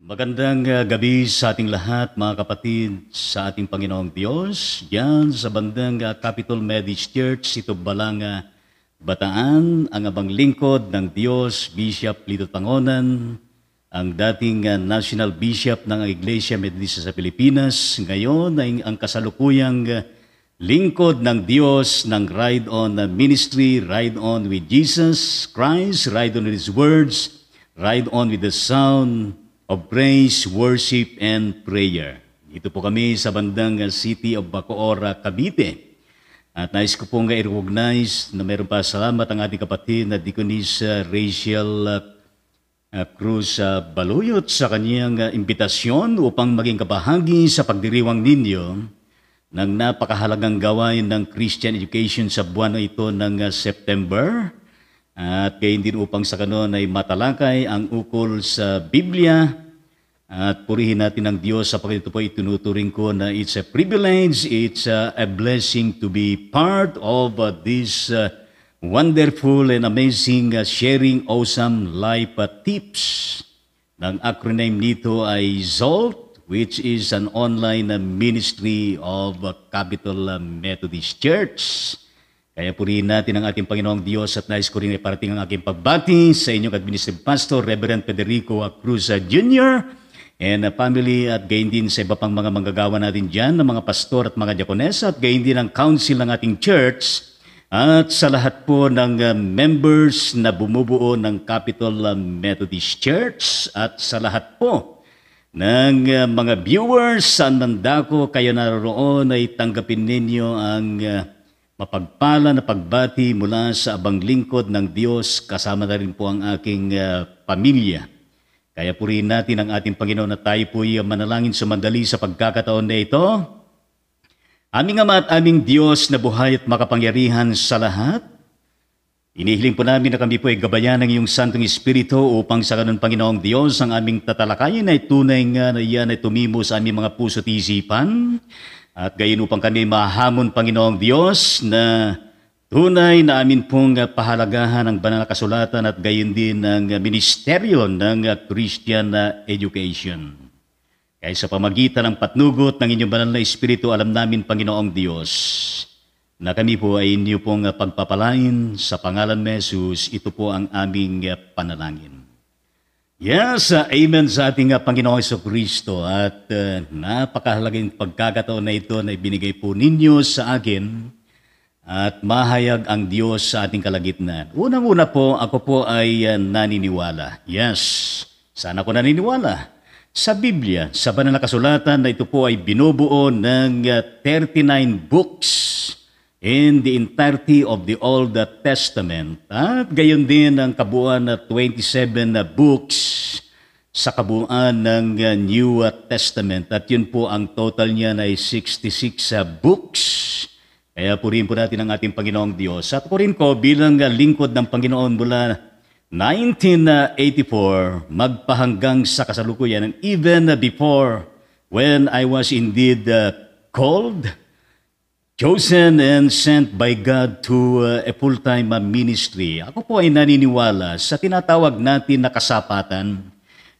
Magandang gabi sa ating lahat, mga kapatid, sa ating Panginoong Diyos. Yan sa bandang Capitol Methodist Church, ito Balanga, Bataan, ang abang lingkod ng Diyos, Bishop Lito Tangonan, ang dating National Bishop ng Iglesia Methodista sa Pilipinas. Ngayon ay ang kasalukuyang lingkod ng Diyos ng Ride On Ministry, Ride On with Jesus Christ, Ride On with His Words, Ride On with the Sound of Praise, Worship, and Prayer. Ito po kami sa bandang City of Bacoor, Cavite. At nais ko pong i-recognize na mayroon pa salamat ang ating kapatid na Deaconess Rachel Cruz Baluyot sa kanyang imbitasyon upang maging kabahagi sa pagdiriwang ninyo ng napakahalagang gawain ng Christian education sa buwan na ito ng September. At gayon din upang sa kanon ay matalakay ang ukol sa Biblia at purihin natin ang Diyos sapagkat ito po itinuturing ko na it's a privilege, it's a blessing to be part of this wonderful and amazing sharing awesome life tips. Ang acronym nito ay ZOLT, which is an online ministry of Capitol Methodist Church. Kaya purihin natin ang ating Panginoong Diyos at nais ko rin iparating ang aking pagbati sa inyong Administrative Pastor, Reverend Federico Cruz Jr. and family at gayon din sa iba pang mga manggagawa natin dyan, ng mga pastor at mga diakonesa at gayon din ang council ng ating church at sa lahat po ng members na bumubuo ng Capitol Methodist Church at sa lahat po ng mga viewers saan man dako kayo naroon ay tanggapin ninyo ang mapagpala na pagbati mula sa abang lingkod ng Diyos, kasama na rin po ang aking pamilya. Kaya purihin natin ang ating Panginoon na tayo po ay manalangin sumandali sa pagkakataon na ito. Aming Ama at aming Diyos na buhay at makapangyarihan sa lahat, inihiling po namin na kami po ay gabayan ng iyong Santong Espiritu upang sa kanon Panginoong Diyos ang aming tatalakayin ay tunay nga na iyan ay tumimo sa aming mga puso at isipan. At gayon upang kami mahamon, Panginoong Diyos, na tunay na amin pong pahalagahan ang banal na kasulatan at gayon din ang ministeryo ng Christian education. Kaya sa pamagitan ng patnugot ng inyong banal na Espiritu, alam namin, Panginoong Diyos, na kami po ay inyo pong pagpapalain sa pangalan ni Jesus. Ito po ang aming panalangin. Yes, amen sa ating Panginoong Jesucristo at napakahalagang pagkakataon na ito na ibinigay po ninyo sa akin at mahayag ang Diyos sa ating kalagitnaan. Unang-una po, ako po ay naniniwala. Yes, sana ko naniniwala sa Biblia, sa banal na kasulatan na ito po ay binubuo ng 39 books in the entirety of the Old Testament. At gayon din ang kabuuan na 27 books sa kabuuan ng New Testament. At yun po ang total niya ay 66 books. Kaya purihin po natin ang ating Panginoong Diyos. At purin ko bilang lingkod ng Panginoon mula 1984 magpahanggang sa kasalukuyan and even before when I was indeed called, chosen and sent by God to a full-time ministry. Ako po ay naniniwala sa tinatawag natin na kasapatan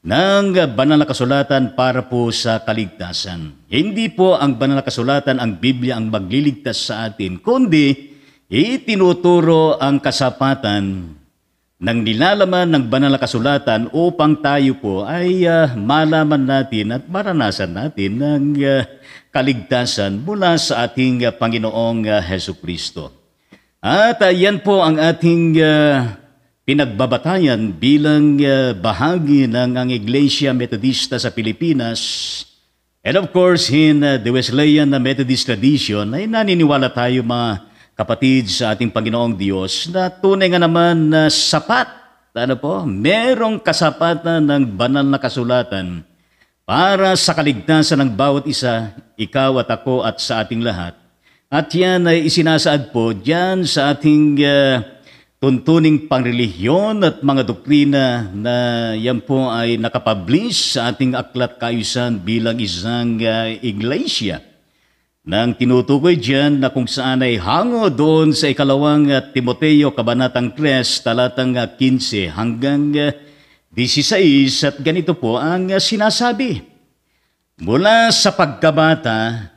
ng banal na kasulatan para po sa kaligtasan. Hindi po ang banal na kasulatan, ang Biblia ang magliligtas sa atin, kundi itinuturo ang kasapatan ng nilalaman ng banal na kasulatan upang tayo po ay malaman natin at maranasan natin ng kaligtasan mula sa ating Panginoong Jesucristo. At yan po ang ating pinagbabatayan bilang bahagi ng ang Iglesia Methodista sa Pilipinas. And of course, in the Wesleyan Methodist tradition, ay naniniwala tayo mga kapatid sa ating Panginoong Diyos na tunay nga naman na sapat. Ano po? Merong kasapatan ng banal na kasulatan para sa kaligtasan ng bawat isa, ikaw at ako at sa ating lahat. At yan ay isinasaad po dyan sa ating tuntuning pangrelihiyon at mga doktrina na yan po ay nakapublish sa ating aklat kaayusan bilang isang iglesia. Nang tinutukoy dyan na kung saan ay hango doon sa ikalawang Timoteo, Kabanatang 3, talatang 15 hanggang 16 at ganito po ang sinasabi. Mula sa pagkabata,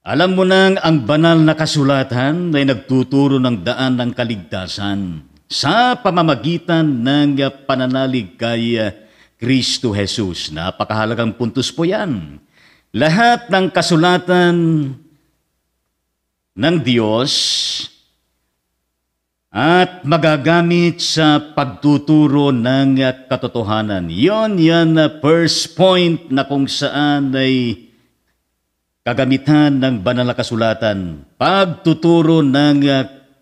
alam mo nang ang banal na kasulatan ay nagtuturo ng daan ng kaligtasan sa pamamagitan ng pananalig kay Kristo Jesus. Napakahalagang puntos po yan. Lahat ng kasulatan ng Diyos at magagamit sa pagtuturo ng katotohanan. Yan first point na kung saan ay kagamitan ng banal na kasulatan, pagtuturo ng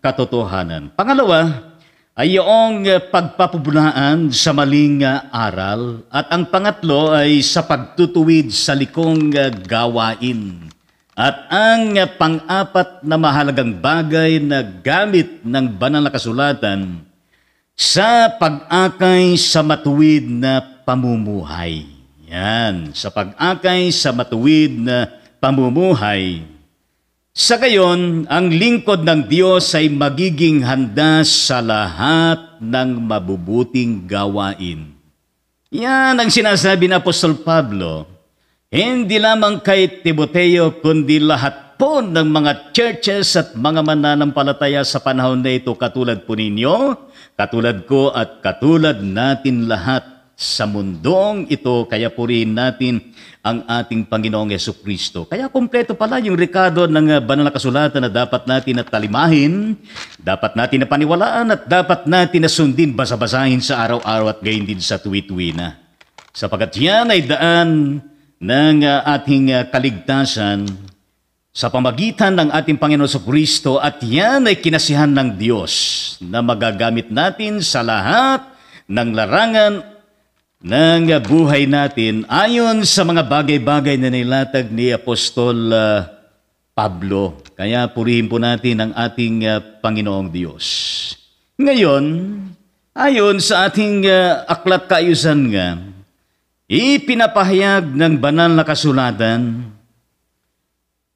katotohanan. Pangalawa ay yung pagpapabulaan sa maling aral. At ang pangatlo ay sa pagtutuwid sa likong gawain. At ang pang-apat na mahalagang bagay na gamit ng banal na kasulatan sa pag-akay sa matuwid na pamumuhay. Yan, sa pag-akay sa matuwid na pamumuhay. Sa gayon, ang lingkod ng Diyos ay magiging handa sa lahat ng mabubuting gawain. Yan ang sinasabi ng Apostol Pablo. Hindi lamang kay Timoteo, kundi lahat po ng mga churches at mga mananampalataya sa panahon na ito, katulad po ninyo, katulad ko at katulad natin lahat sa mundong ito. Kaya purihin natin ang ating Panginoong Jesucristo. Kaya kumpleto pala yung rekado ng banal na kasulatan na dapat natin na talimahin, dapat natin na paniwalaan, at dapat natin na sundin, basa-basahin sa araw-araw at gayon din sa tuwi-tuwi na. Sapagat yan ay daan ng ating kaligtasan sa pamagitan ng ating Panginoon Jesucristo, at yan ay kinasihan ng Diyos na magagamit natin sa lahat ng larangan ng buhay natin ayon sa mga bagay-bagay na nilatag ni Apostol Pablo. Kaya purihin po natin ang ating Panginoong Diyos. Ngayon, ayon sa ating aklat kaayusan nga, ipinapahayag ng banal na kasulatan,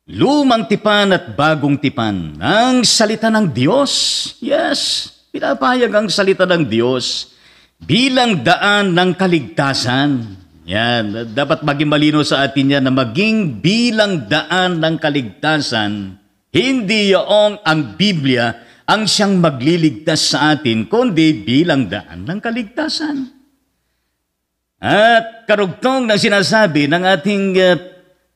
lumang tipan at bagong tipan, ang salita ng Diyos. Yes, pinapahayag ang salita ng Diyos bilang daan ng kaligtasan. Yan, dapat maging malino sa atin yan na maging bilang daan ng kaligtasan. Hindi yung ang Biblia ang siyang magliligtas sa atin, kundi bilang daan ng kaligtasan. At karugtong ng sinasabi ng ating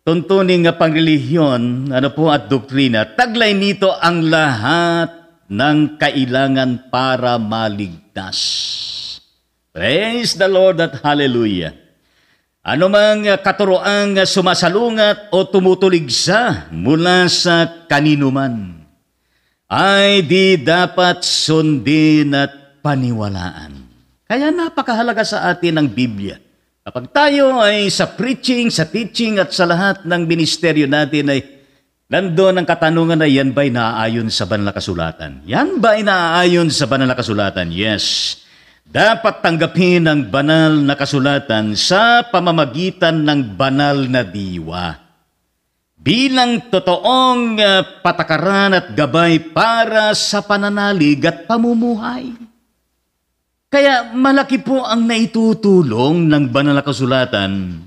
tuntuning pangrelihiyon at doktrina, taglay nito ang lahat ng kailangan para maligtas. Praise the Lord at hallelujah. Ano mang katuroang sumasalungat o tumutuligsa mula sa kanino man, ay di dapat sundin at paniwalaan. Kaya napakahalaga sa atin ang Biblia. Kapag tayo ay sa preaching, sa teaching at sa lahat ng ministeryo natin ay nandoon ang katanungan na yan ba'y naaayon sa banal na kasulatan? Yan ba'y naaayon sa banal na kasulatan? Yes. Dapat tanggapin ang banal na kasulatan sa pamamagitan ng banal na diwa bilang totoong patakaran at gabay para sa pananalig at pamumuhay. Kaya malaki po ang naitutulong ng banal na kasulatan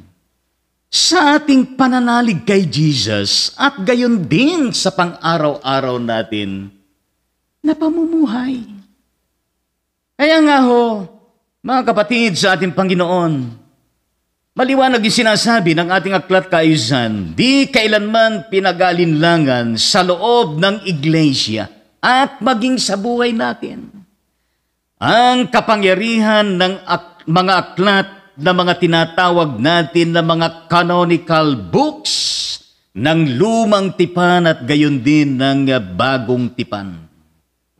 sa ating pananalig kay Jesus at gayon din sa pang-araw-araw natin na pamumuhay. Kaya nga ho, mga kapatid sa ating Panginoon, maliwanag yung sinasabi ng ating aklat kaayusan, di kailanman pinag-alinlangan sa loob ng iglesia at maging sa buhay natin ang kapangyarihan ng mga aklat na mga tinatawag natin na mga canonical books ng lumang tipan at gayon din ng bagong tipan.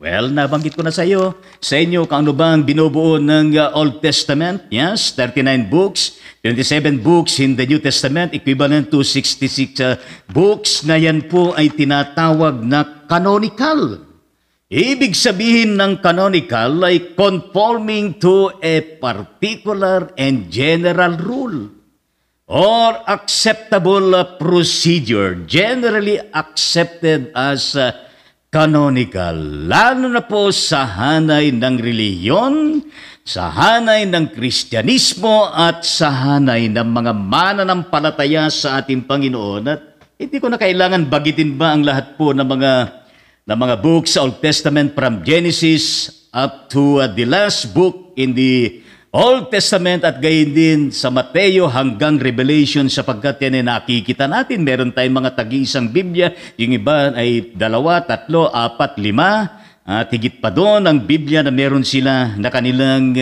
Well, nabanggit ko na sa inyo kung ano ba ang binubuo ng Old Testament. Yes, 39 books, 27 books in the New Testament, equivalent to 66 books na yan po ay tinatawag na canonical. Ibig sabihin ng canonical ay conforming to a particular and general rule or acceptable procedure, generally accepted as canonical, lalo na po sa hanay ng reliyon, sa hanay ng Kristyanismo at sa hanay ng mga mananampalataya sa ating Panginoon. At hindi ko na kailangan bagitin ba ang lahat po ng mga books sa Old Testament from Genesis up to the last book in the Old Testament at gayon din sa Mateo hanggang Revelation, sapagkat yan ay nakikita natin. Meron tayong mga tag-iisang Biblia, yung iba ay 2, 3, 4, 5, at higit pa doon ang Biblia na meron sila na kanilang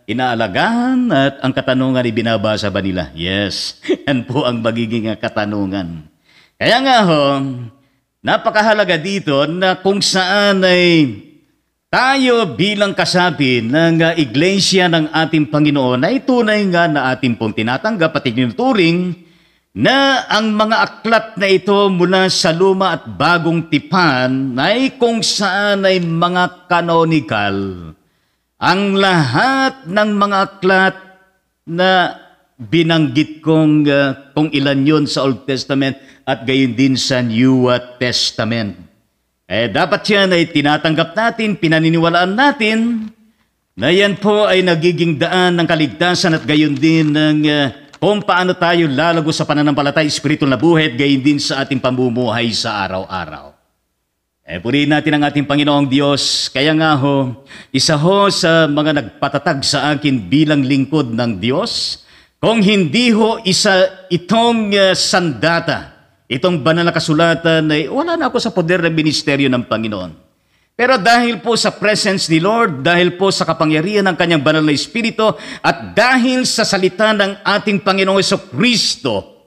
inaalagaan, at ang katanungan ay binabasa ba nila? Yes, yan po ang magiging katanungan. Kaya nga napakahalaga dito na kung saan ay tayo bilang kasapi ng iglesia ng ating Panginoon ay tunay nga na ating pong tinatanggap at itinuturing na ang mga aklat na ito mula sa luma at bagong tipan ay kung saan ay mga canonical. Ang lahat ng mga aklat na binanggit kong kung ilan yun sa Old Testament at gayon din sa New Testament. Dapat yan ay tinatanggap natin, pinaniniwalaan natin na yan po ay nagiging daan ng kaligtasan at gayon din ng kung paano tayo lalago sa pananampalataya, espiritul na buhay, gayon din sa ating pamumuhay sa araw-araw. Purihin natin ang ating Panginoong Diyos. Kaya nga isa sa mga nagpatatag sa akin bilang lingkod ng Diyos, kung hindi isa itong sandata, itong banal na kasulatan ay wala na ako sa poder ng ministeryo ng Panginoon. Pero dahil po sa presence ni Lord, dahil po sa kapangyarihan ng kanyang banal na Espiritu, at dahil sa salita ng ating Panginoong Jesucristo,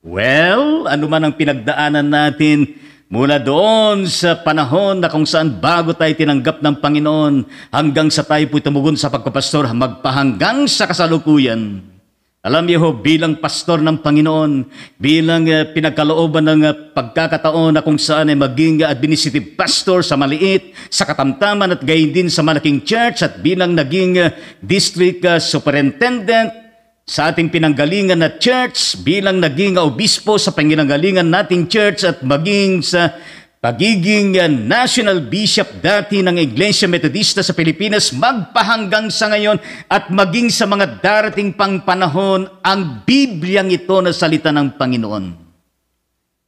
well, ano man ang pinagdaanan natin mula doon sa panahon na kung saan bago tayo tinanggap ng Panginoon hanggang sa tayo po tumugon sa pagpapastor, magpahanggang sa kasalukuyan. Alam niyo bilang pastor ng Panginoon, bilang pinagkalooban ng pagkakataon na kung saan ay maging administrative pastor sa maliit, sa katamtaman at gayon din sa malaking church, at bilang naging district superintendent sa ating pinanggalingan na church, bilang naging obispo sa pinanggalingan nating church, at maging sa pagiging national bishop dati ng Iglesia Metodista sa Pilipinas, magpahanggang sa ngayon at maging sa mga darating pang panahon, ang Bibliang ito na salita ng Panginoon.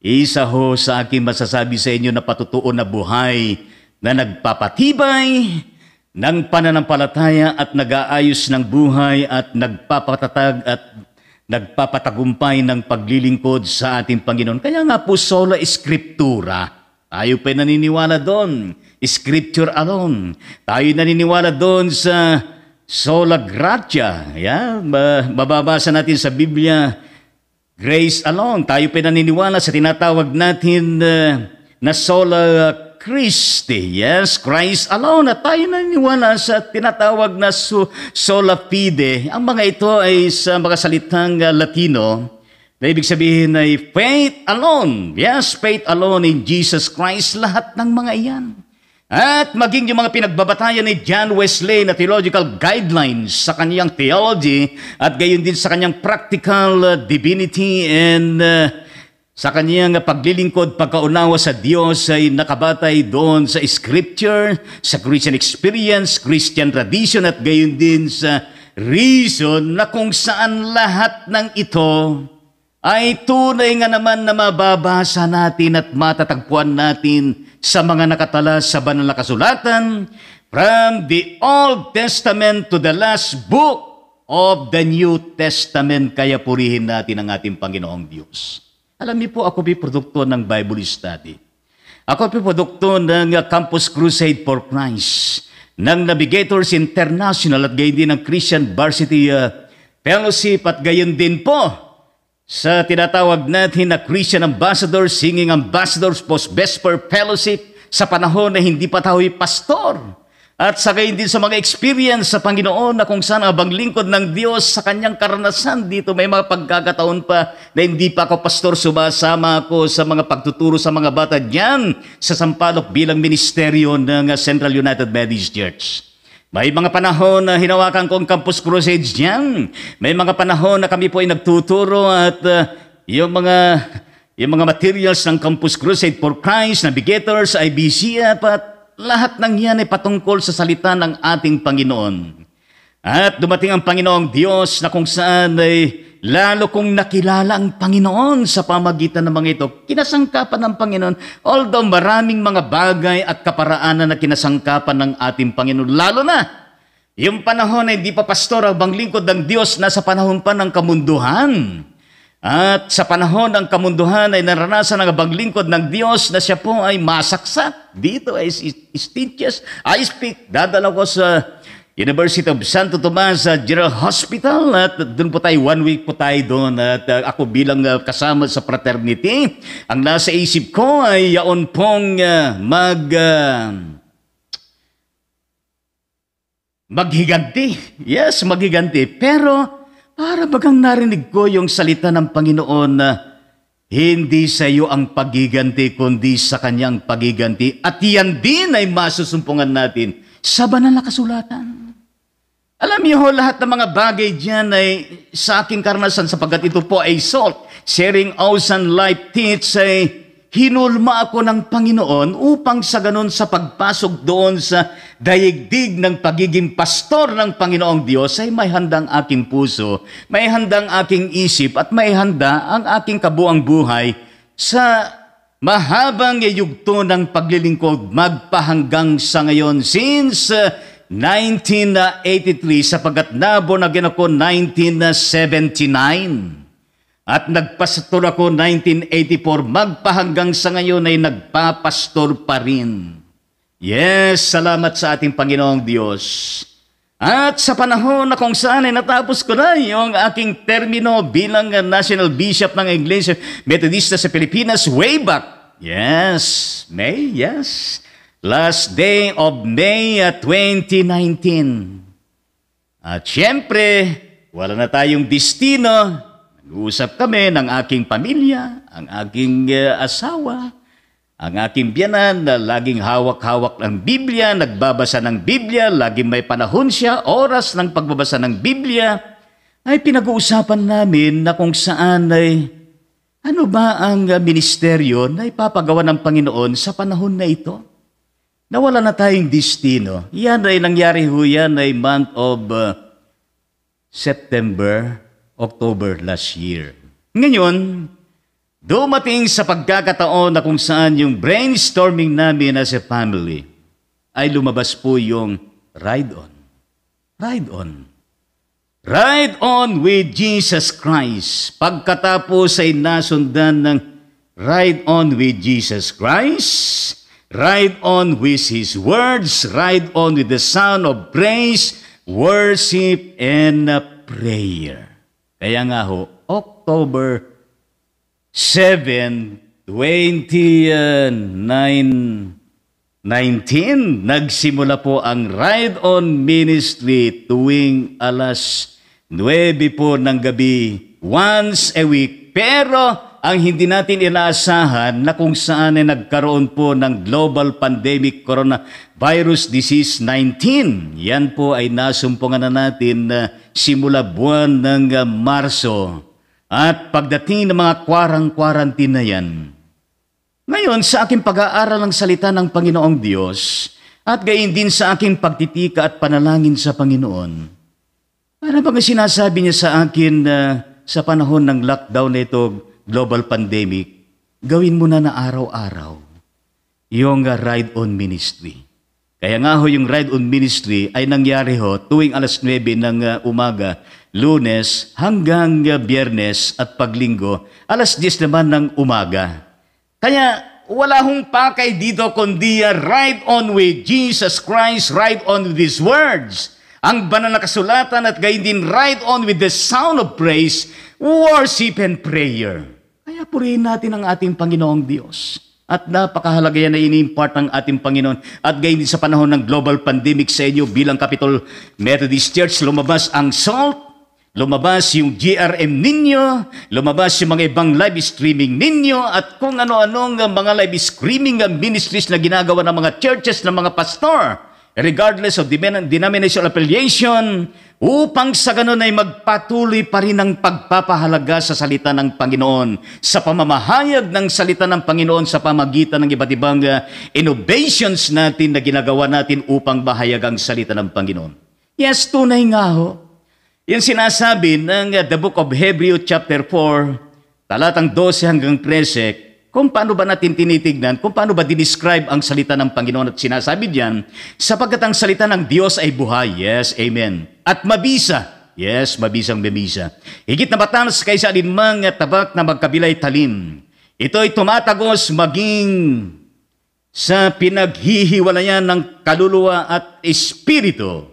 Isa sa aking masasabi sa inyo na patutuon na buhay na nagpapatibay ng pananampalataya at nag-aayos ng buhay at nagpapatatag at nagpapatagumpay ng paglilingkod sa ating Panginoon. Kaya nga po sola scriptura. Tayo pa naniniwala doon. Scripture alone. Tayo naniniwala doon sa sola gratia. Mababasa natin sa Biblia, grace alone. Tayo pa naniniwala sa tinatawag natin na sola Christi. Yes, Christ alone. At tayo naniniwala sa tinatawag na sola fide. Ang mga ito ay sa mga salitang Latino, na ibig sabihin ay faith alone. Yes, faith alone in Jesus Christ. Lahat ng mga iyan. At maging yung mga pinagbabatayan ni John Wesley na theological guidelines sa kanyang theology at gayon din sa kanyang practical divinity and sa kanyang paglilingkod, pagkaunawa sa Diyos ay nakabatay doon sa Scripture, sa Christian experience, Christian tradition at gayon din sa reason na kung saan lahat ng ito ay tunay nga naman na mababasa natin at matatagpuan natin sa mga nakatala sa banal na kasulatan from the Old Testament to the last book of the New Testament. Kaya purihin natin ang ating Panginoong Diyos. Alam niyo po, ako produkto ng Bible study. Ako produkto ng Campus Crusade for Christ, ng Navigators International at gayon din ng Christian Varsity Fellowship at gayon din po sa tinatawag natin na Christian Ambassadors, Singing Ambassadors, Post-Vesper Fellowship sa panahon na hindi pa tayo'y pastor. At sa gayon din sa mga experience sa Panginoon na kung saan abang lingkod ng Diyos sa kanyang karanasan dito. May mga pagkakataon pa na hindi pa ako pastor, sumasama ako sa mga pagtuturo sa mga bata diyan sa Sampaloc bilang ministeryo ng Central United Methodist Church. May mga panahon na hinawakan ko ang Campus Crusades diyan. May mga panahon na kami po ay nagtuturo at yung mga yung mga materials ng Campus Crusade for Christ, Navigators, IBCF, at lahat ng yan ay patungkol sa salita ng ating Panginoon. At dumating ang Panginoong Diyos na kung saan ay lalo kong nakilala ang Panginoon sa pamagitan ng mga ito. Kinasangkapan ng Panginoon, although maraming mga bagay at kaparaanan na kinasangkapan ng ating Panginoon. Lalo na, yung panahon na hindi pa pastor ang banglingkod ng Diyos, nasa panahon pa ng kamunduhan. At sa panahon ng kamunduhan ay naranasan ng banglingkod ng Diyos na siya po ay masaksak. Dito ay stitches. I speak, dadala ko sa University of Santo Tomas General Hospital at doon po tayo, 1 week po tayo doon at ako bilang kasama sa fraternity. Ang nasa isip ko ay yaon pong maghiganti. Yes, maghiganti. Pero para bagang narinig ko yung salita ng Panginoon na hindi sa iyo ang pagiganti kundi sa kanyang pagiganti. At yan din ay masusumpungan natin sa banal na kasulatan. Alam niyo ho, lahat ng mga bagay dyan ay sa aking karanasan sapagkat ito po ay salt. Sharing Awesome Life Teach ay hinulma ako ng Panginoon upang sa ganun sa pagpasok doon sa daigdig ng pagiging pastor ng Panginoong Diyos ay may handang aking puso, may handang aking isip at may handa ang aking kabuang buhay sa mahabang yugto ng paglilingkod magpahanggang sa ngayon since 1983 sapagkat nabonagin ako 1979 at nagpastor ako 1984 magpahanggang sa ngayon ay nagpapastor pa rin. Yes, salamat sa ating Panginoong Diyos. At sa panahon na kung saan ay natapos ko na yung aking termino bilang National Bishop ng Iglesia Metodista sa Pilipinas way back. Yes, May, yes. Last day of May 2019. At syempre, wala na tayong destino. Nag-uusap kami ng aking pamilya, ang aking asawa, ang aking biyanan na laging hawak-hawak ng Biblia, nagbabasa ng Biblia, laging may panahon siya, oras ng pagbabasa ng Biblia, ay pinag-uusapan namin na kung saan ay ano ba ang ministeryo na ipapagawa ng Panginoon sa panahon na ito. Nawala na tayong destino. Yan ay nangyari ho yan ay month of September, October last year. Ngayon, dumating sa pagkakataon na kung saan yung brainstorming namin as a family ay lumabas po yung ride on. Ride on. Ride on with Jesus Christ. Pagkatapos ay nasundan ng ride on with Jesus Christ, ride on with His words, ride on with the sound of praise, worship, and prayer. Kaya nga ho, October 7, 2019, nagsimula po ang Ride On Ministry tuwing alas 9 po ng gabi, once a week. Pero ang hindi natin inaasahan na kung saan ay nagkaroon po ng global pandemic coronavirus disease 19. Yan po ay nasumpungan na natin na simula buwan ng Marso. At pagdating ng mga quarantine na yan, ngayon sa aking pag-aaral ng salita ng Panginoong Diyos at gayon din sa aking pagtitika at panalangin sa Panginoon, para bang sinasabi niya sa akin sa panahon ng lockdown na ito, global pandemic, gawin mo na araw-araw yung Ride On Ministry. Kaya nga ho yung Ride On Ministry ay nangyari ho tuwing alas 9 ng umaga, Lunes hanggang Biyernes at paglinggo, alas 10 naman ng umaga. Kaya wala hong pakay dito kundi Ride On with Jesus Christ, Ride On with His words. Ang banal na kasulatan at gayon din Ride On with the sound of praise, worship and prayer. Kaya purihin natin ang ating Panginoong Diyos. At napakahalaga yan na ini-impart ng ating Panginoon. At gayon din sa panahon ng global pandemic sa inyo bilang Capitol Methodist Church, lumabas ang SALT, lumabas yung GRM ninyo, lumabas yung mga ibang live streaming ninyo, at kung ano-anong mga live streaming ministries na ginagawa ng mga churches, ng mga pastor. Regardless of denominational affiliation, upang sa ganon ay magpatuloy pa rin ang pagpapahalaga sa salita ng Panginoon, sa pamamahayag ng salita ng Panginoon sa pamagitan ng iba't ibang innovations natin na ginagawa natin upang bahayag ang salita ng Panginoon. Yes, tunay nga ho. Yan sinasabi ng the book of Hebrews chapter 4, talatang 12 hanggang 13, kung paano ba natin tinitignan, kung paano ba dinescribe ang salita ng Panginoon at sinasabi diyan, sapagkat ang salita ng Diyos ay buhay, yes, amen, at mabisa, yes, mabisang mabisa, higit na matalas kaysa alinmang tabak na magkabilay talim. Ito ay tumatagos maging sa pinaghihiwalayan ng kaluluwa at espiritu,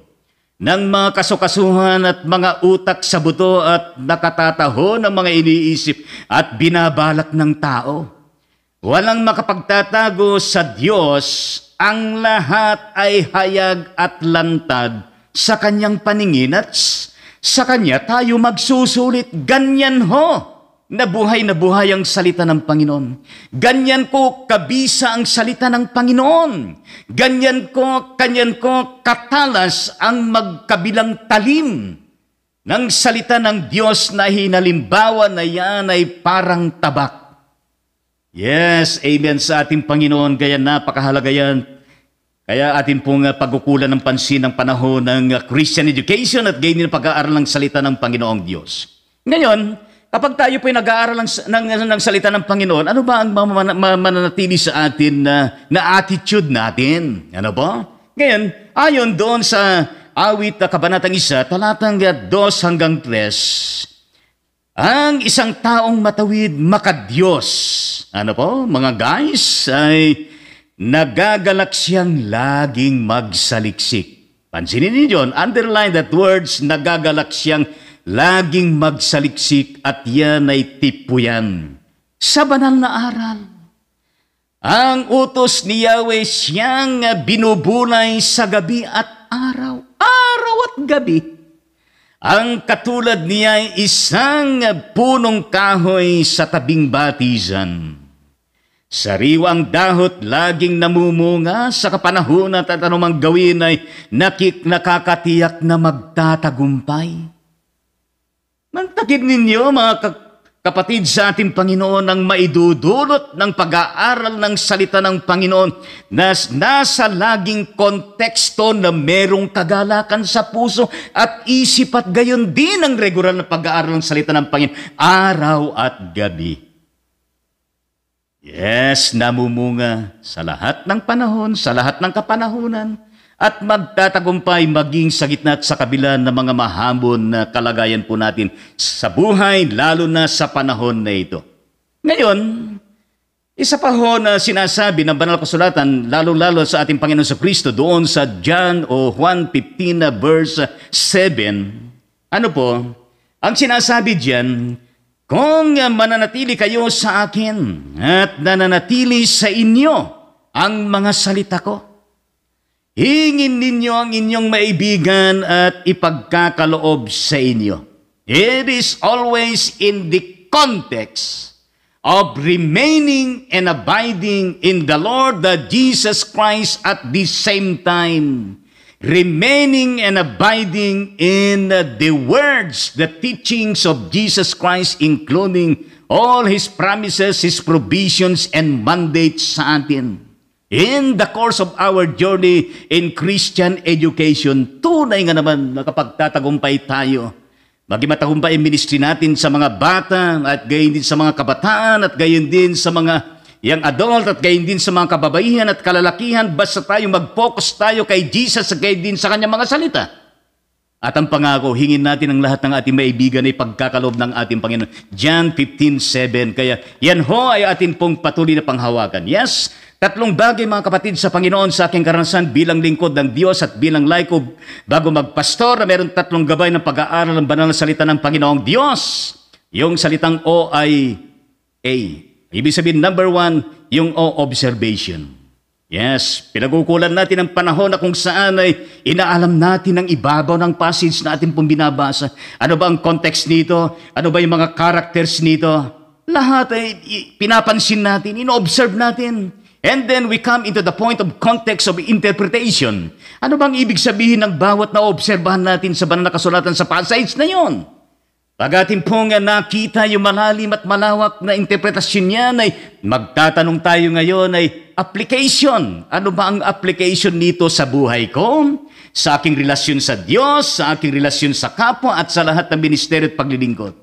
ng mga kasukasuhan at mga utak sa buto at nakatataho ng mga iniisip at binabalak ng tao. Walang makapagtatago sa Diyos, ang lahat ay hayag at lantad sa Kanyang paningin at sa Kanya tayo magsusulit. Ganyan ho, na buhay ang salita ng Panginoon. Ganyan ko kabisa ang salita ng Panginoon. Ganyan ko katalas ang magkabilang talim ng salita ng Diyos na hinalimbawa na yan ay parang tabak. Yes, amen sa ating Panginoon. Kaya napakahalaga yan. Kaya atin pong pagkukulan ng pansin ng panahon ng Christian education at gayon din pag-aaral ng salita ng Panginoong Diyos. Ngayon, kapag tayo po'y nag-aaral ng salita ng Panginoon, ano ba ang mananatili sa atin na attitude natin? Ano ba? Ngayon, ayon doon sa awit kabanatang 1, talatang 2 hanggang 3, ang isang taong matawid makadiyos, ano po, mga guys, ay nagagalak siyang laging magsaliksik. Pansinin niyo yun, underline that words, nagagalak siyang laging magsaliksik at yan ay tipuyan sa banal na aral. Ang utos ni Yahweh siyang binubulay sa gabi at araw. Araw at gabi. Ang katulad niya ay isang punong kahoy sa tabing batisan. Sariwang dahot laging namumunga sa kapanahon at anumang gawin ay nakakatiyak na magtatagumpay. Mantakid ninyo mga kapatid sa ating Panginoon ang maidudulot ng pag-aaral ng salita ng Panginoon na nasa laging konteksto na merong kagalakan sa puso at isip at gayon din ang regular na pag-aaral ng salita ng Panginoon araw at gabi. Yes, namumunga sa lahat ng panahon, sa lahat ng kapanahunan, at magtatagumpay maging sa gitna at sa kabila ng mga mahamon na kalagayan po natin sa buhay, lalo na sa panahon na ito. Ngayon, isa pa ho na sinasabi ng banal kasulatan, lalo-lalo sa ating Panginoon sa Kristo, doon sa John o Juan 15 verse 7, ano po, ang sinasabi diyan, kung mananatili kayo sa akin at nananatili sa inyo ang mga salita ko, hingin ninyo ang inyong maibigan at ipagkakaloob sa inyo. It is always in the context of remaining and abiding in the Lord Jesus Christ at the same time. Remaining and abiding in the words, the teachings of Jesus Christ, including all His promises, His provisions, and mandates sa atin. In the course of our journey in Christian education, tunay nga naman nakapagtatagumpay tayo. Maging matagumpay ang ministry natin sa mga bata at gayon din sa mga kabataan at gayon din sa mga young adult at gayon din sa mga kababaihan at kalalakihan, basta tayo mag-focus tayo kay Jesus at gayon din sa kanyang mga salita. At ang pangako, hingin natin ang lahat ng ating maibigan ay pagkakaloob ng ating Panginoon. John 15:7. Kaya yan ho ay atin pong patuloy na panghawakan. Yes, tatlong bagay mga kapatid sa Panginoon sa aking karanasan bilang lingkod ng Diyos at bilang laiko bago magpastor na meron tatlong gabay ng pag-aaral ng banal na salita ng Panginoong Diyos. Yung salitang O ay A. Ibig sabihin, number 1, yung O, observation. Yes, pinagkukulan natin ang panahon na kung saan ay inaalam natin ang ibabaw ng passage na ating pong binabasa. Ano ba ang context nito? Ano ba yung mga characters nito? Lahat ay pinapansin natin, ino-observe natin. And then we come into the point of context of interpretation. Ano bang ibig sabihin ng bawat na obserbahan natin sa banal na kasulatan sa passage na yon? Pag ating pong nakita yung malalim at malawak na interpretasyon niyan, ay magtatanong tayo ngayon ay application. Ano ba ang application nito sa buhay ko? Sa aking relasyon sa Diyos, sa aking relasyon sa kapwa, at sa lahat ng ministeryo at paglilingkod.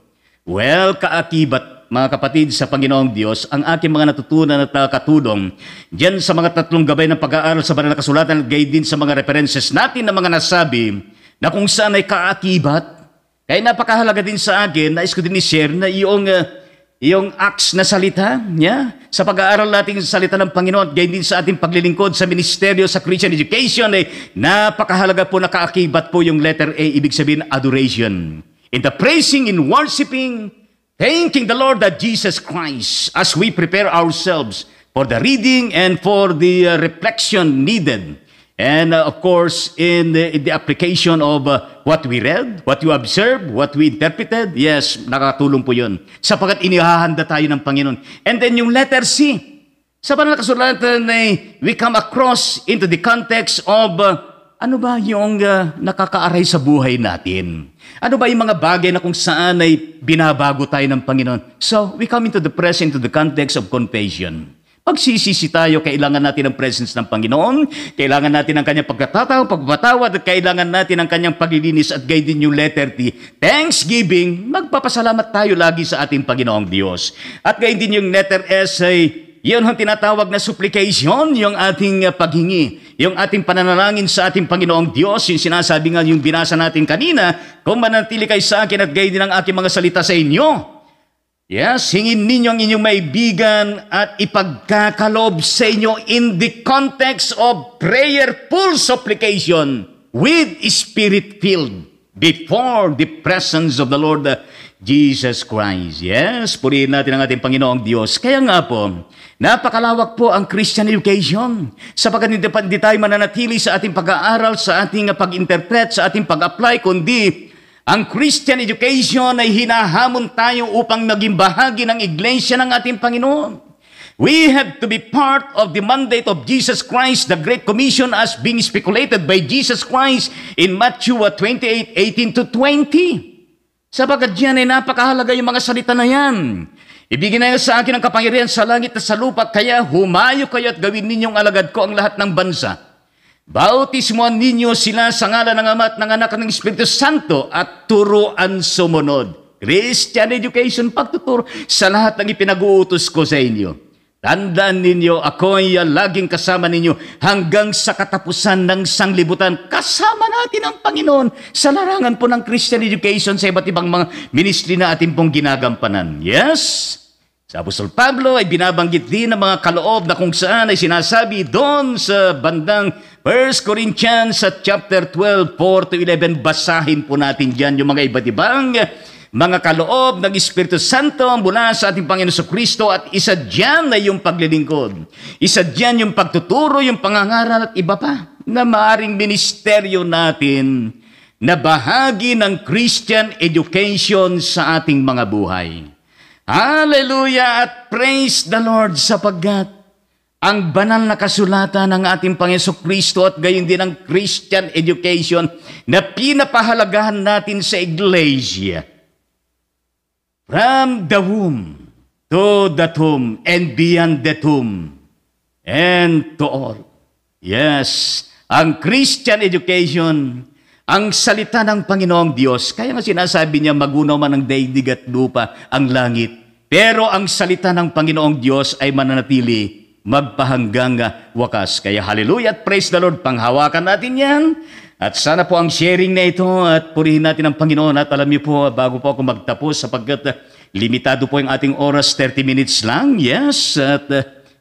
Well, kaakibat, mga kapatid sa Panginoong Diyos, ang aking mga natutunan at nakatulong diyan sa mga tatlong gabay ng pag-aaral sa banal na kasulatan at gayon din sa mga references natin na mga nasabi na kung saan ay kaakibat. Kaya napakahalaga din sa akin, nais ko din i-share na yung Acts na salita, sa pag-aaral natin sa salita ng Panginoon at gayon din sa ating paglilingkod sa ministeryo sa Christian education, napakahalaga po, nakaakibat po yung letter A, ibig sabihin adoration. In the praising, in worshiping, thanking the Lord that Jesus Christ as we prepare ourselves for the reading and for the reflection needed. And of course, in the application of what we read, what you observed, what we interpreted, yes, nakatulong po yun. Sapagat inihahanda tayo ng Panginoon. And then yung letter C, sa banal na kasulatan we come across into the context of ano ba yung nakakaaray sa buhay natin? Ano ba yung mga bagay na kung saan ay binabago tayo ng Panginoon? So, we come into the present, into the context of confession. Pagsisisi tayo, kailangan natin ang presence ng Panginoon, kailangan natin ang kanyang pagpapatawad, at kailangan natin ang kanyang paglilinis at gayon din yung letter T. Thanksgiving, magpapasalamat tayo lagi sa ating Panginoong Diyos. At gayon din yung letter S ay yun ang tinatawag na supplication, yung ating paghingi, yung ating pananalangin sa ating Panginoong Diyos, yung sinasabi nga yung binasa natin kanina, kung manatili kayo sa akin at gayon din ang aking mga salita sa inyo. Yes, hingin ninyo ang inyong maibigan at ipagkakaloob sa inyo in the context of prayerful supplication with spirit-filled before the presence of the Lord Jesus Christ. Yes, purihin natin ang ating Panginoong Diyos. Kaya nga po, napakalawak po ang Christian education. Sapagkat hindi tayo mananatili sa ating pag-aaral, sa ating pag-interpret, sa ating pag-apply, kundi ang Christian education ay hinahamon tayo upang maging bahagi ng iglesia ng ating Panginoon. We have to be part of the mandate of Jesus Christ, the Great Commission as being speculated by Jesus Christ in Matthew 28:18 to 20. Sapagkat diyan ay napakahalaga yung mga salita na yan. Ibigin na sa akin ang kapangyarihan sa langit at sa lupa, kaya humayo kayo at gawin ninyong alagad ko ang lahat ng bansa. Bautismoan ninyo sila sa ngalan ng Ama at ng Anak at ng Espiritu Santo at turuan sumunod. Christian education, pagtuturo sa lahat ng ipinag-uutos ko sa inyo. Tandaan ninyo, ako ay laging kasama ninyo hanggang sa katapusan ng sanglibutan. Kasama natin ang Panginoon sa larangan po ng Christian education sa iba't ibang mga ministry na ating pong ginagampanan. Yes? Sa Apostol Pablo ay binabanggit din ang mga kaloob na kung saan ay sinasabi doon sa bandang 1 Corinthians sa chapter 12, 4 to 11. Basahin po natin dyan yung mga iba't ibang mga kaloob ng Espiritu Santo mula sa ating Panginoon Kristo, at isa dyan ay yung paglilingkod. Isa dyan yung pagtuturo, yung pangangaral at iba pa na maaring ministeryo natin na bahagi ng Christian education sa ating mga buhay. Hallelujah at praise the Lord, sapagkat ang banal na kasulatan ng ating Panginoon Kristo at gayon din ang Christian education na pinapahalagahan natin sa iglesia. From the womb to the tomb and beyond the tomb and to all. Yes, ang Christian education, ang salita ng Panginoong Diyos. Kaya nga sinasabi niya, magunaw man ang daigdig at lupa, ang langit. Pero ang salita ng Panginoong Diyos ay mananatili magpahanggang wakas. Kaya hallelujah at praise the Lord, panghawakan natin yan. At sana po ang sharing na ito at purihin natin ang Panginoon. At alam niyo po, bago po ako magtapos, sapagkat limitado po yung ating oras, 30 minutes lang. Yes, at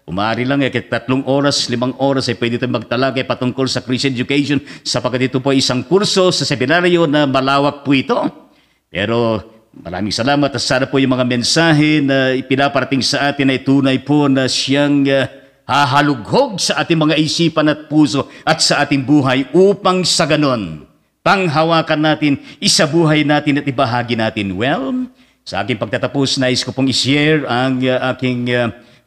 umari lang, kahit 3 oras, 5 oras ay pwede tayo magtalagay patungkol sa Christian education, sapagkat ito po isang kurso sa seminaryo na malawak po ito. Pero maraming salamat at sana po yung mga mensahe na ipinaparating sa atin ay tunay po na siyang hahalughog sa ating mga isipan at puso at sa ating buhay, upang sa ganon panghawakan natin, isabuhay natin at ibahagi natin. Well, sa aking pagtatapos, nais ko pong i-share ang aking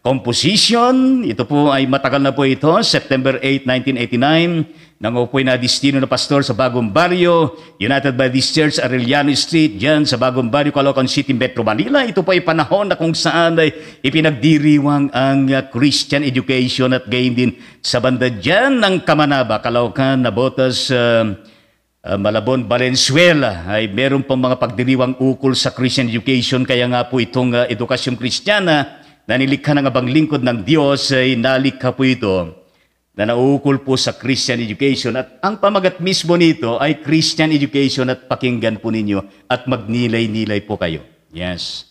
composition. Ito po ay matagal na po ito, September 8, 1989, nang upoy na destino na pastor sa Bagong Barrio, United Baptist Church, Arellano Street, dyan sa Bagong Barrio, Caloocan City, Metro Manila. Ito po ay panahon na kung saan ay ipinagdiriwang ang Christian education at gayon din sa banda dyan ng Kamanaba, Caloocan, Nabotas, Malabon, Valenzuela ay meron pang mga pagdiriwang ukol sa Christian education. Kaya nga po itong edukasyong Kristiyana na nilikha ng abang lingkod ng Diyos ay nalikha po ito na naukol po sa Christian education. At ang pamagat mismo nito ay Christian education at pakinggan po ninyo at magnilay-nilay po kayo. Yes.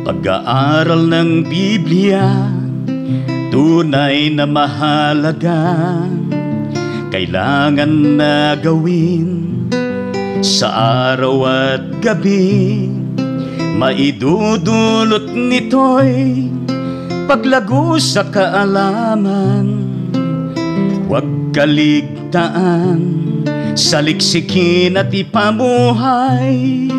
Pag-aaral ng Biblia, tunay na mahalaga, kailangan na gawin sa araw at gabi. Maidudulot nito'y paglago sa kaalaman, huwag kaligtaan sa liksikin at ipamuhay.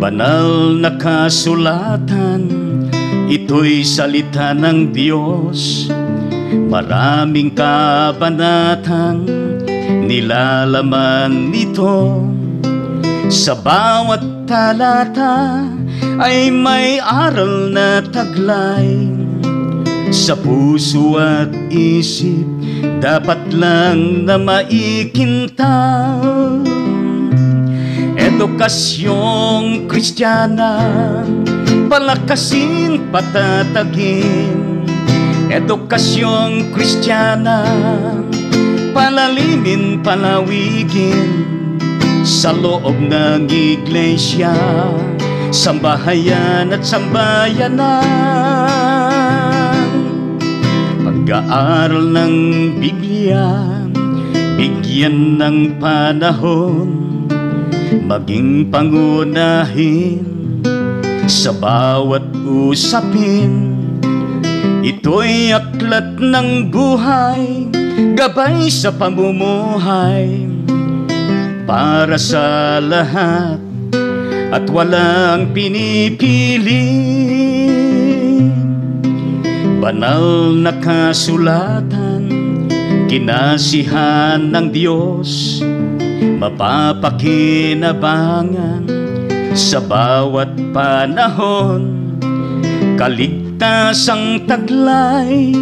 Banal na kasulatan, ito'y salita ng Diyos. Maraming kabanatang nilalaman nito. Sa bawat talata ay may aral na taglay. Sa puso at isip dapat lang na maikintaw. Edukasyong Kristiyana, palakasin, patatagin. Edukasyong Kristiyana, palalimin, palawigin. Sa loob ng iglesia, sambahayan at sambayanan. Pag-aaral ng Biblia, bigyan ng panahon, maging pangunahin sa bawat usapin. Ito'y aklat ng buhay, gabay sa pamumuhay para sa lahat at walang pinipili. Banal na kasulatan, kinasihan ng Diyos, mapapakinabangan sa bawat panahon. Kaligtasang taglay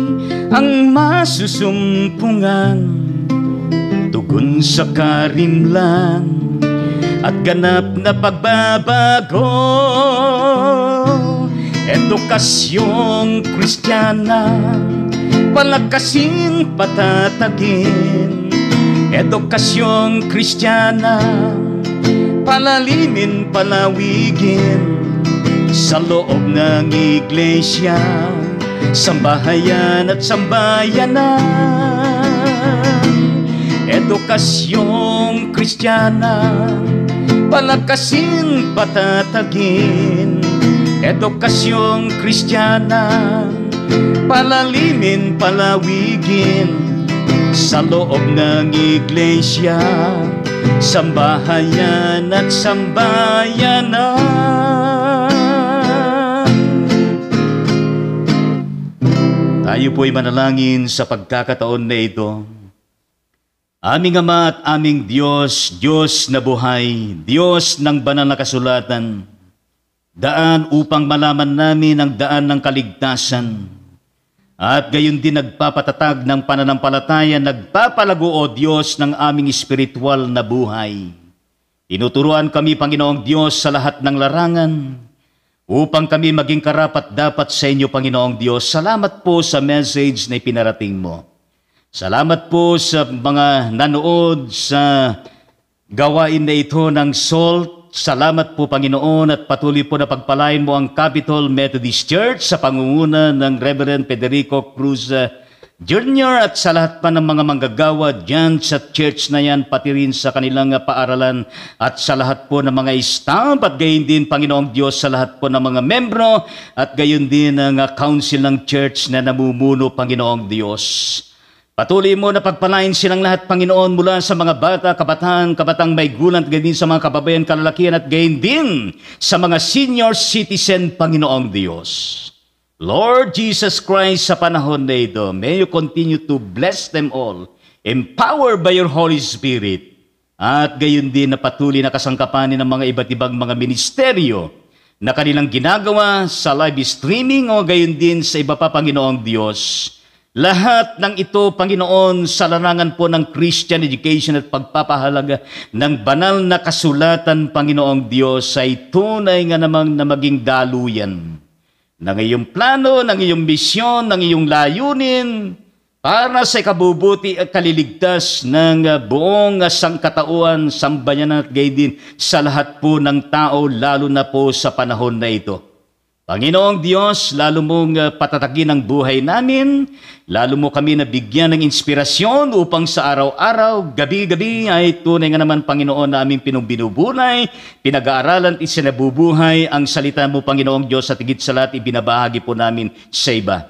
ang masusumpungan, tugon sa karimlan at ganap na pagbabago. Edukasyong Kristiyana, palakasin, patatagin. Edukasyong Kristiyana, palalimin, palawigin. Sa loob ng iglesia, sambahayan at sambayanan. Edukasyong Kristiyana, palakasin, patatagin. Edukasyong Kristiyana, palalimin, palawigin. Sa loob ng iglesia, sambahayan at sambayanan. Tayo po'y manalangin sa pagkakataon na ito. Aming Ama at aming Diyos, Diyos na buhay, Diyos ng banal na kasulatan, daan upang malaman namin ang daan ng kaligtasan, at gayon din nagpapatatag ng pananampalataya, nagpapalago o Diyos ng aming espiritual na buhay. Tinuturuan kami, Panginoong Diyos, sa lahat ng larangan, upang kami maging karapat-dapat sa inyo, Panginoong Diyos. Salamat po sa message na ipinarating mo. Salamat po sa mga nanood sa gawain na ito ng SALT. Salamat po, Panginoon, at patuloy po na pagpalain mo ang Capitol Methodist Church sa pangunguna ng Reverend Federico Cruz Jr. at sa lahat pa ng mga manggagawa dyan sa church na yan, pati rin sa kanilang paaralan at sa lahat po ng mga staff at gayon din, Panginoong Diyos, sa lahat po ng mga membro at gayon din ang council ng church na namumuno, Panginoong Diyos. Patuloy mo na pagpalain silang lahat, Panginoon, mula sa mga bata, kabataan, kabatang may gulang, at gayon din sa mga kababayan, kalalakihan, at gayon din sa mga senior citizen, Panginoong Diyos. Lord Jesus Christ, sa panahon na ito, may you continue to bless them all, empowered by your Holy Spirit, at gayon din na patuloy na kasangkapanin ng mga iba't ibang mga ministeryo na kanilang ginagawa sa live streaming o gayon din sa iba pa, Panginoong Diyos. Lahat ng ito, Panginoon, sa larangan po ng Christian education at pagpapahalaga ng banal na kasulatan, Panginoong Diyos, ay tunay nga namang na maging daluyan ng iyong plano, ng iyong misyon, ng iyong layunin para sa ikabubuti at kaliligtas ng buong sangkatauhan, sambayanan at gayon din sa lahat po ng tao, lalo na po sa panahon na ito. Panginoong Diyos, lalo mong patatagin ang buhay namin, lalo mo kami nabigyan ng inspirasyon upang sa araw-araw, gabi-gabi ay tunay nga naman, Panginoon, na aming binubunay, pinag-aaralan at isinabubuhay ang salita mo, Panginoong Diyos, at higit sa lahat ibinabahagi po namin sa iba.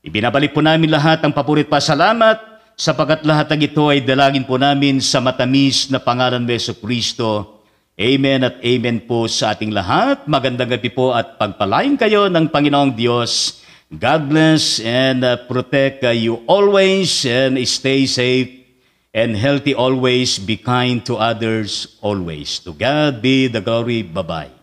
Ibinabalik po namin lahat ang papurit pasalamat, sapagat lahat ng ito ay dalangin po namin sa matamis na pangalan ni Jesucristo. Amen at amen po sa ating lahat. Magandang gabi po at pagpalain kayo ng Panginoong Diyos. God bless and protect you always and stay safe and healthy always. Be kind to others always. To God be the glory. Bye-bye.